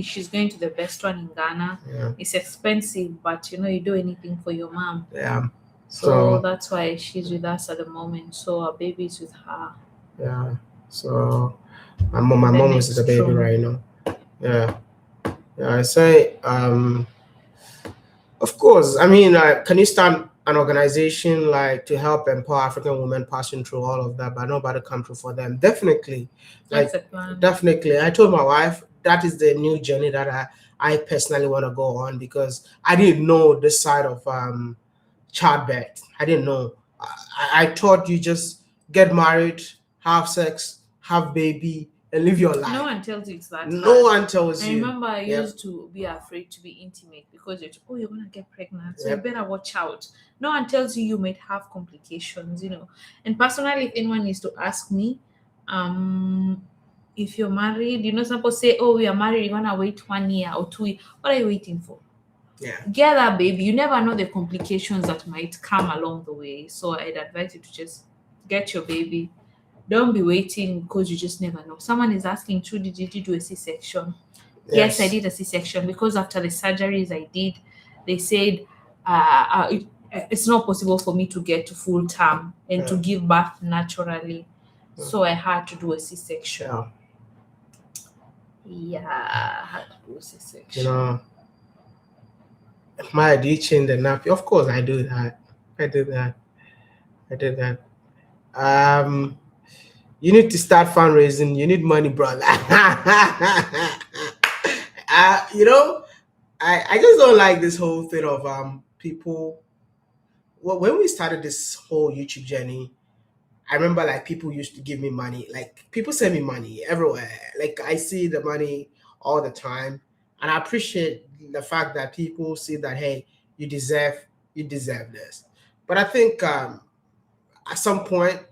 she's going to the best one in Ghana. Yeah. It's expensive, but you do anything for your mom. Yeah. So that's why she's with us at the moment. So our baby's with her. Yeah. So my mom is the baby right now. Yeah. Yeah. I say of course. I mean, can you start an organization like to help empower African women passing through all of that, but nobody come through for them? Definitely. That's a plan. Definitely. I told my wife that is the new journey that I personally want to go on because I didn't know this side of childbirth. I didn't know. I thought you just get married, have sex, have baby, and live your life. No one tells you it's that. No one tells you. I remember I used to be afraid to be intimate because you're gonna get pregnant, so you better watch out. No one tells you might have complications, And personally, if anyone needs to ask me, if you're married, some people say, "Oh, we are married. You're gonna wait 1 year or 2 years." What are you waiting for? Yeah. Get that baby. You never know the complications that might come along the way. So I'd advise you to just get your baby. Don't be waiting because you just never know. Someone is asking, Trudy, did you do a C-section? Yes, I did a C-section because after the surgeries I did, they said it's not possible for me to get to full term and to give birth naturally. So I had to do a C-section. Yeah, I had to do a C-section. My do you change the nappy? Of course, I do that. I did that. You need to start fundraising. You need money, brother. I just don't like this whole thing of people. Well, when we started this whole YouTube journey, I remember like people used to give me money. Like people send me money everywhere. Like I see the money all the time, and I appreciate the fact that people see that hey, you deserve this. But I think at some point,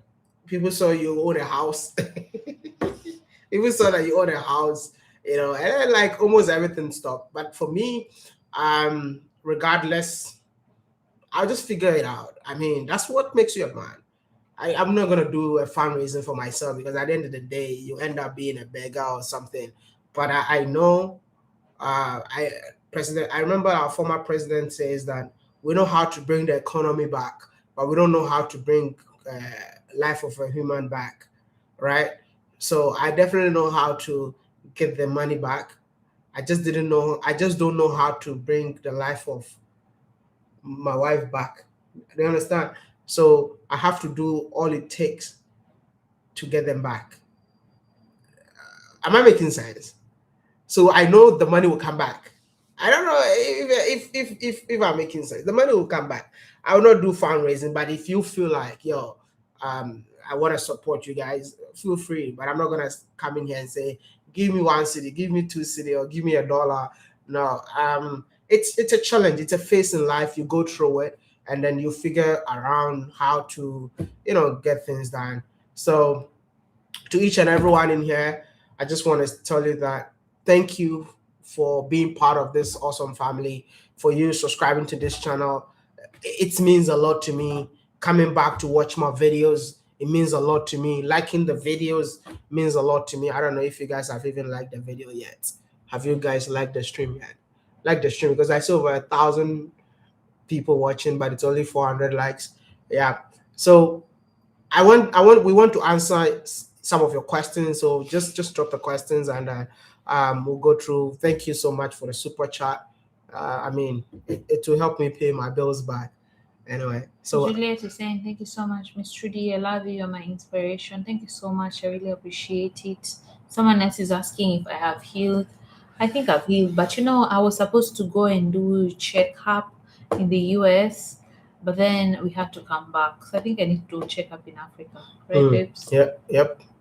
people saw you own a house. People saw that you own a house, and then like almost everything stopped. But for me, regardless, I'll just figure it out. I mean, that's what makes you a man. I'm not gonna do a fundraising for myself because at the end of the day, you end up being a beggar or something. But I know, I remember our former president says that We know how to bring the economy back, but we don't know how to bring life of a human back, right? So I definitely know how to get the money back. I just don't know how to bring the life of my wife back. Do you understand? So I have to do all it takes to get them back. Am I making sense? So I know the money will come back. I don't know if I'm making sense. The money will come back. I will not do fundraising, but if you feel like, yo, I want to support you guys, feel free. But I'm not gonna come in here and say, give me 1 city, give me 2 city, or give me $1. No, it's a challenge. It's a phase in life. You go through it, and then you figure around how to, get things done. So to each and everyone in here, I just want to tell you that thank you for being part of this awesome family, for you subscribing to this channel. It means a lot to me. Coming back to watch my videos, it means a lot to me. Liking the videos means a lot to me. I don't know if you guys have even liked the video yet. Have you guys liked the stream yet? Like the stream, because I see over 1,000 people watching, but it's only 400 likes. Yeah. So we want to answer some of your questions. So just drop the questions, and we'll go through. Thank you so much for the super chat. I mean, it will help me pay my bills back. Anyway, so Juliet is saying, thank you so much, Miss Trudy. I love you. You're my inspiration. Thank you so much. I really appreciate it. Someone else is asking if I have healed. I think I've healed, but I was supposed to go and do checkup in the US, but then we had to come back. So I think I need to do checkup in Africa, right, babes? yep.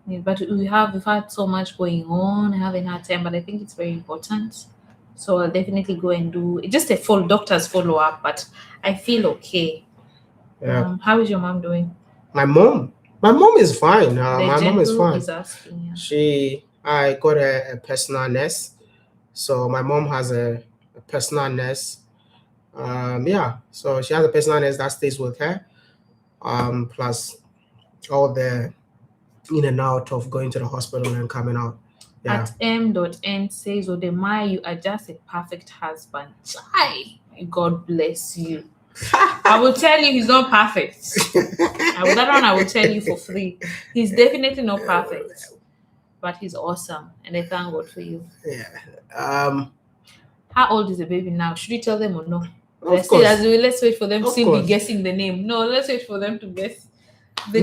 Yeah, but we've had so much going on. I haven't had time, but I think it's very important. So I'll definitely go and do just a full doctor's follow up. But I feel okay. Yeah. How is your mom doing? My mom is fine. My mom is fine. Is asking. I got a personal nurse, so my mom has a personal nurse. Yeah, so she has a personal nurse that stays with her. Plus all the in and out of going to the hospital and coming out. Yeah. At M.N says, Odemai, you are just a perfect husband. Chai, God bless you. I will tell you he's not perfect. That one I will tell you for free. He's definitely not perfect, but he's awesome, and I thank God for you. Yeah. How old is the baby now? Should we tell them or no? Of course. Let's wait for them to Of still course. be guessing the name. No, let's wait for them to guess Now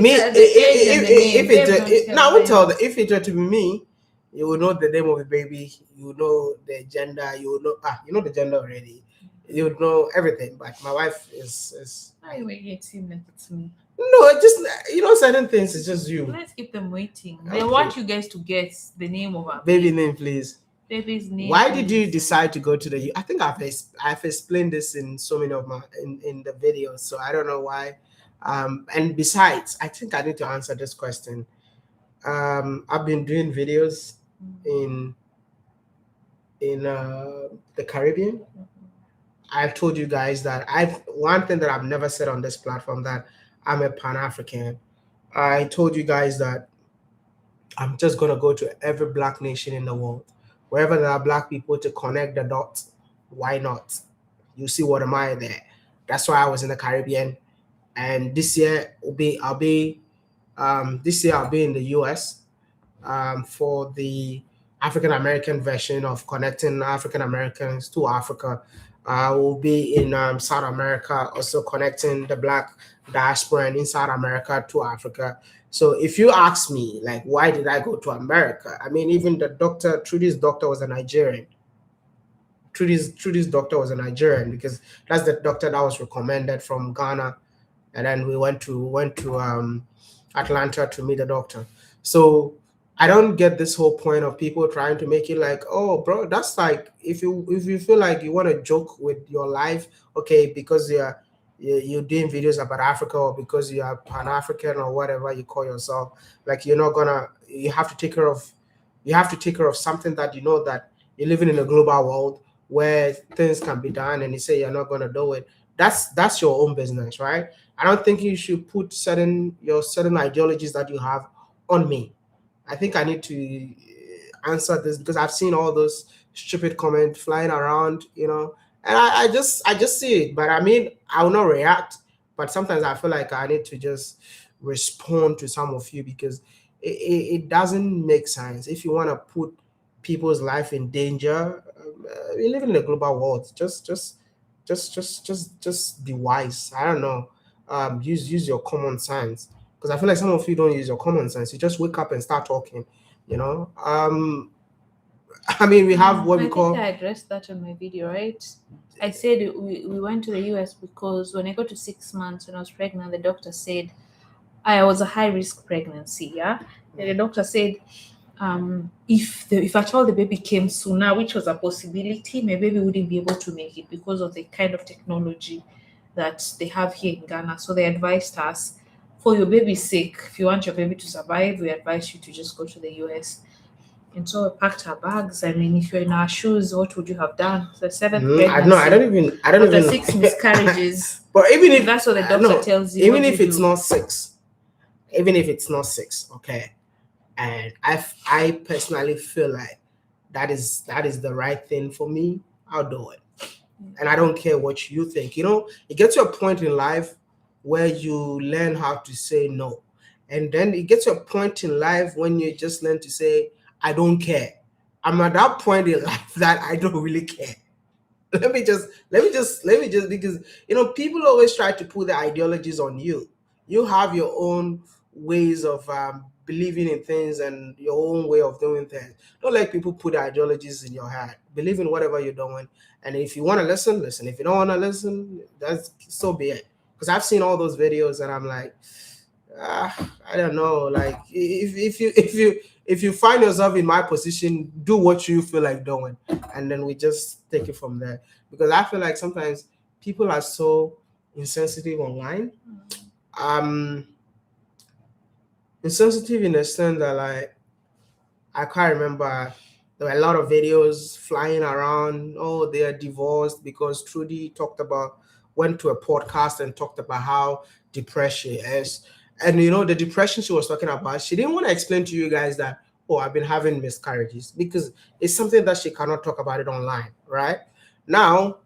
I will tell them. If it were to be me, you will know the name of the baby. You will know the gender. You will know you know the gender already. You would know everything. But my wife is. Why are you waiting it seems like it's me? No, it just certain things. It's just you. Let's keep them waiting. Okay. They want you guys to guess the name of our baby name, please. Baby's name. Why did you decide to go to the? I think I've explained this in so many of my in the videos. So I don't know why. And besides, I think I need to answer this question. I've been doing videos in the Caribbean. I've told you guys that one thing that I've never said on this platform, that I'm a Pan-African. I told you guys that I'm just gonna go to every black nation in the world, wherever there are black people, to connect the dots. Why not? You see what am I there? That's why I was in the Caribbean, and this year I'll be in the US for the African American version of connecting African Americans to Africa. We'll be in South America, also connecting the black diaspora and inside America to Africa. So if you ask me, like, why did I go to America? I mean, even Trudy's doctor was a Nigerian. Trudy's doctor was a Nigerian, because that's the doctor that was recommended from Ghana, and then we went to Atlanta to meet the doctor. So I don't get this whole point of people trying to make it like, oh, bro, that's like if you feel like you want to joke with your life, okay, because you're doing videos about Africa, or because you are Pan-African or whatever you call yourself, like you have to take care of something that that you're living in a global world where things can be done, and you say you're not gonna do it. That's your own business, right? I don't think you should put certain ideologies that you have on me. I think I need to answer this, because I've seen all those stupid comments flying around, And I just see it. But I mean, I will not react. But sometimes I feel like I need to just respond to some of you because it doesn't make sense. If you want to put people's life in danger, we live in a global world. Just be wise. I don't know. Use your common sense because I feel like some of you don't use your common sense. You just wake up and start talking. You know. I mean, we have what we I think call. I addressed that on my video, right? I said we went to the US because when I got to 6 months when I was pregnant, the doctor said I was a high risk pregnancy. Yeah, and the doctor said if at all the baby came sooner, which was a possibility, my baby wouldn't be able to make it because of the kind of technology that they have here in Ghana. So they advised us, for your baby's sake, if you want your baby to survive, we advise you to just go to the US. And so we packed our bags. I mean, if you're in our shoes, what would you have done? The seventh I know. I don't pregnancy, even. I don't after even. 6 miscarriages. But even If if that's what the doctor no, tells you, even what do if you it's do? not six, even if it's not six, okay. And I personally feel like that is the right thing for me. I'll do it, and I don't care what you think. You know, it gets to a point in life where you learn how to say no, and then it gets to a point in life when you just learn to say I don't care. I'm at that point in life that I don't really care. Let me just because people always try to put their ideologies on you. You have your own ways of believing in things and your own way of doing things. Don't let people put their ideologies in your head. Believe in whatever you're doing, and if you want to listen, listen. If you don't want to listen, that's so be it. Because I've seen all those videos and I'm like, I don't know. Like if you find yourself in my position, do what you feel like doing, and then we just take it from there. Because I feel like sometimes people are so insensitive online. Um, Insensitive in the sense that like I can't remember. There were a lot of videos flying around. Oh, they are divorced because Trudy went to a podcast and talked about how depressed she is. And the depression she was talking about, she didn't want to explain to you guys that, oh, I've been having miscarriages because it's something that she cannot talk about it online, right? Now,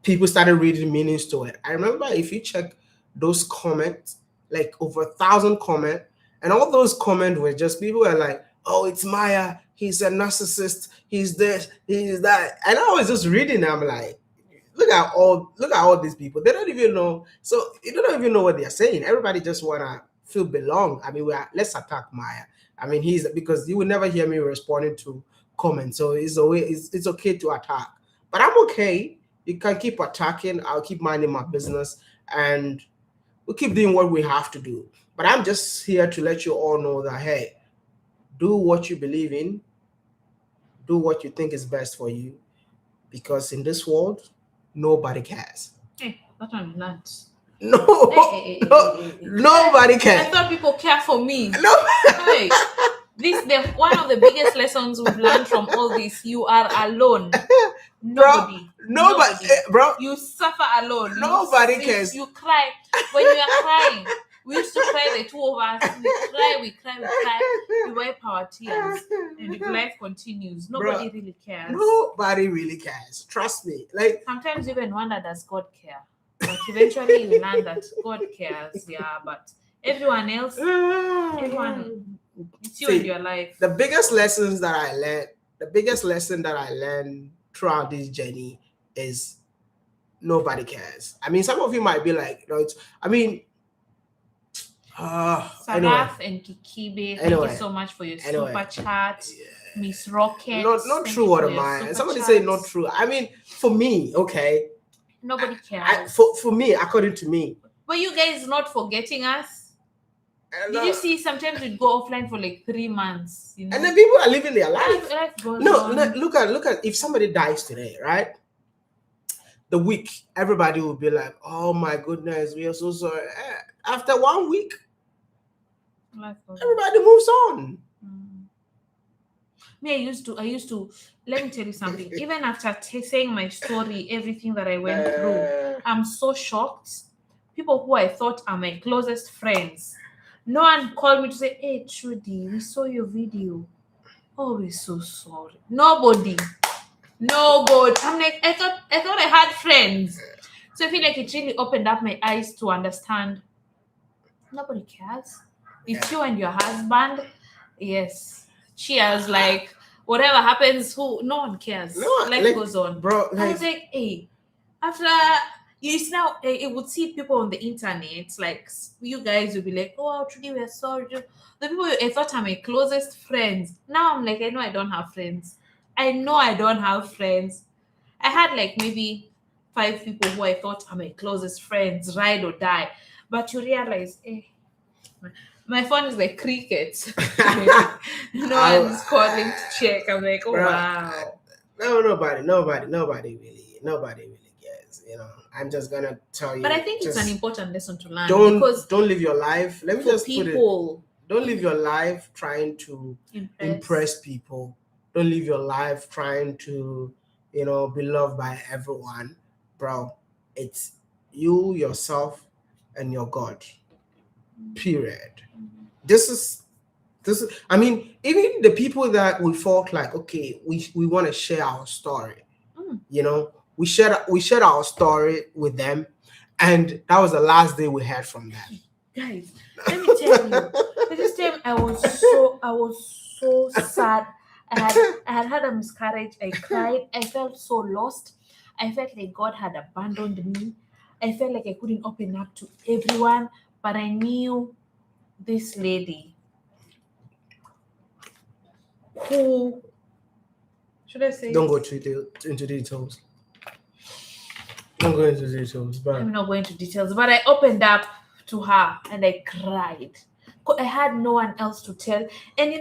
people started reading meanings to it. I remember if you check those comments, like over 1,000 comments, and all those comments were just people were like, "Oh, it's Maya. He's a narcissist. He's this. He's that." And I was just reading. I'm like, look at all these people. They don't even know. So you don't even know what they're saying. Everybody just wanna feel belong. I mean, let's attack Maya. I mean, he's because you will never hear me responding to comments. So it's a way. It's okay to attack, but I'm okay. You can keep attacking. I'll keep minding my business, and we'll keep doing what we have to do. But I'm just here to let you all know that hey, do what you believe in, do what you think is best for you, because in this world, nobody cares. Hey, that one lands. No, Hey. nobody I cares. thought people care for me. No. Hey, one of the biggest lessons we've learned from all this. You are alone. Nobody, Bro. You suffer alone. Nobody cares. You cry when you are crying. We used to cry, the two of us. We cry. We wipe our tears, and life continues. Nobody really cares. Nobody really cares. Trust me. Like sometimes you even wonder, does God care? But eventually you learn that God cares. Yeah, but everyone, it's you and your life. The biggest lesson that I learned throughout this journey is nobody cares. I mean, some of you might be like, Sarath and Kikibe, thank you so much for your super chat. Yeah. Miss Rocket. Not true, what am I? Somebody say not true. I mean, for me, okay. Nobody cares. For me, according to me. But you guys not forgetting us? Did you see sometimes we'd go offline for like 3 months? And then people are living their life. Life goes on. on. Look at if somebody dies today, right? The week, everybody will be like, "Oh my goodness, we are so sorry." After 1 week, everybody moves on. Me, I used to. Let me tell you something. Even after saying my story, everything that I went through, I'm so shocked. People who I thought are my closest friends, no one called me to say, "Hey, Trudy, we saw your video. Oh, we're so sorry." Nobody. No, God. I'm like, I thought I had friends. So I feel like it really opened up my eyes to understand nobody cares. It's you and your husband. Yes. Cheers. Like whatever happens, who no one cares. No, Life like, goes on. bro, I was like, like, hey, after you see now, it would see people on the internet, like you guys would be like, oh, truly, we're sorry. The people I thought are my closest friends. Now I'm like, I know I don't have friends. I know I don't have friends. I had like maybe 5 people who I thought are my closest friends, ride or die. But you realize, my phone is like crickets. No one's calling to check. I'm like, oh bro, wow. no, nobody really cares. You know, I'm just gonna tell But I you, think it's an just important lesson to learn don't because don't live your life. Let me for just put it. people Don't live your life trying to impress. impress people. Don't live your life trying to, be loved by everyone, bro. It's you, yourself, and your God. Period. This is I mean, even the people that we felt like, okay, we want to share our story. Mm. We shared our story with them, and that was the last day we heard from them. Guys, let me tell you. This time I was so sad. I had a miscarriage. I cried. I felt so lost. I felt like God had abandoned me. I felt like I couldn't open up to everyone. But I knew this lady who should I say Don't go into details. Don't go into details, but I'm not going to details, but I opened up to her and I cried. I had no one else to tell. And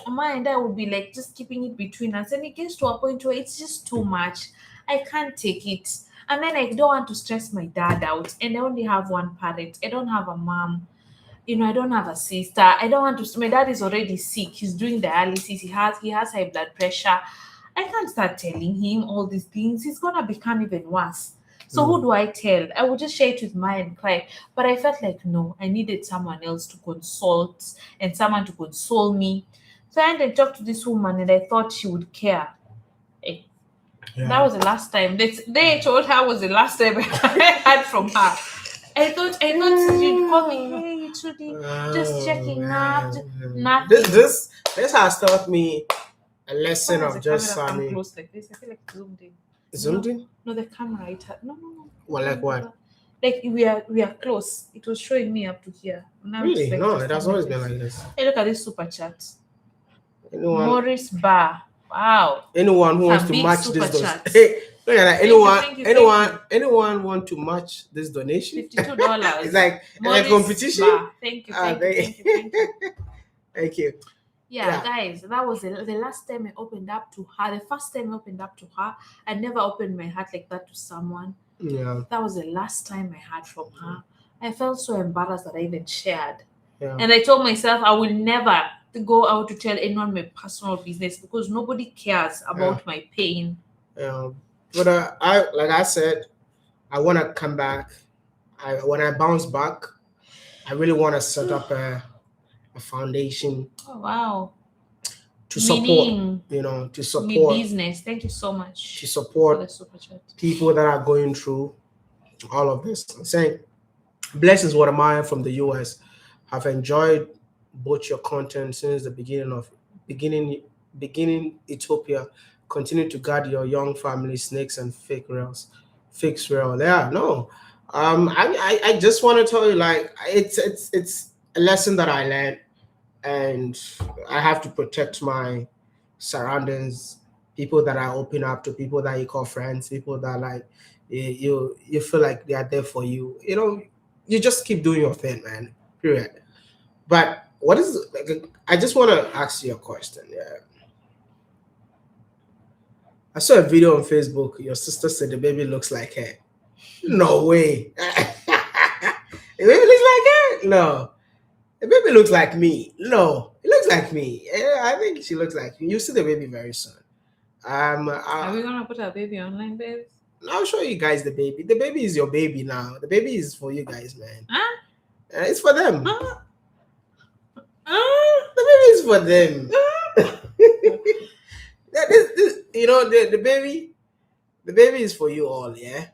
my and I would be like just keeping it between us. And it gets to a point where it's just too much. I can't take it. And then I don't want to stress my dad out. And I only have one parent. I don't have a mom. I don't have a sister. I don't want to. My dad is already sick. He's doing dialysis. He has high blood pressure. I can't start telling him all these things. He's gonna become even worse. So who do I tell? I would just share it with Maya and cry. But I felt like no, I needed someone else to consult and someone to console me. So I went and talked to this woman and I thought she would care. Eh, that yeah. was the last time. They told her was the last time I heard from her. I thought she'd call me, hey Trudy, just checking up. Nothing. This has taught me a lesson Why has of the just, camera I come mean, close like this? I feel like it's zoomed in. zoomed No, in. no, the camera. No. Well, like what? Like we are close. It was showing me up to here. Now it's Really? like No, it just has like always been this. like this. Hey, look at this super chat. Anyone, Morris Bar. Wow. anyone who wants A to big match super this chat. Hey, look at that. Thank you, Anyone, thank you, thank anyone, you. anyone want to match this donation? $52. It's like Morris competition. Bar. Thank you, Ah, thank you, thank you, thank you. Thank you. Yeah, guys, that was the last time I opened up to her. The first time I opened up to her, I never opened my heart like that to someone. Yeah. That was the last time I heard from her. I felt so embarrassed that I even shared. Yeah. And I told myself I will never go out to tell anyone my personal business because nobody cares about my pain. But like I said, I want to come back. When I bounce back, I really want to set up a foundation Oh, wow. to support, Meaning, to me support business. Thank you so much to for support the super chat. people that are going through all of this. I'm saying, blessings, Watermeyer from the US. Have enjoyed both your content since the beginning Ethiopia. Continue to guard your young family, snakes and fake rails. Fix rail. Yeah, no. I just want to tell you, like, it's a lesson that I learned, and I have to protect my surroundings, people that I open up to, people that you call friends, people that, like, you feel like they are there for you. You just keep doing your thing, man. Period. But what is like? I just want to ask you a question. Yeah, I saw a video on Facebook. Your sister said the baby looks like her. No way. The baby looks like her. No, the baby looks like me. No, it looks like me. Yeah, I think she looks like me. You see the baby very soon. Are we gonna put our baby online, babes? I'll show you guys the baby. The baby is your baby now. The baby is for you guys, man. Huh? It's for them. Huh? The baby is for them. you know, the baby is for you all, yeah.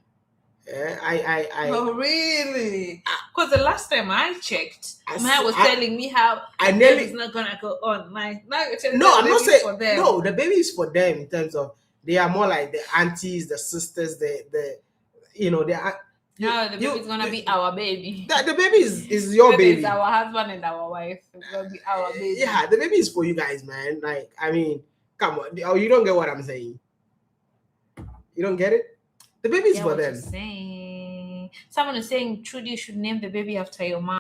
Yeah, Oh, really? Because the last time I checked, Maya was I- telling me how I the nearly baby's not gonna go on. Now you're telling me no, that I'm the not baby's saying for them. no. The baby is for them in terms of they are more like the aunties, the sisters, the you know, they are. No, the baby's gonna be our baby. The baby is your Baby is baby. our husband and our wife. It's gonna be our baby. Yeah, the baby is for you guys, man. Like, I mean, come on. Oh, you don't get what I'm saying. You don't get it? The baby is Yeah, for what you're them. saying. Someone is saying Trudy should name the baby after your mom.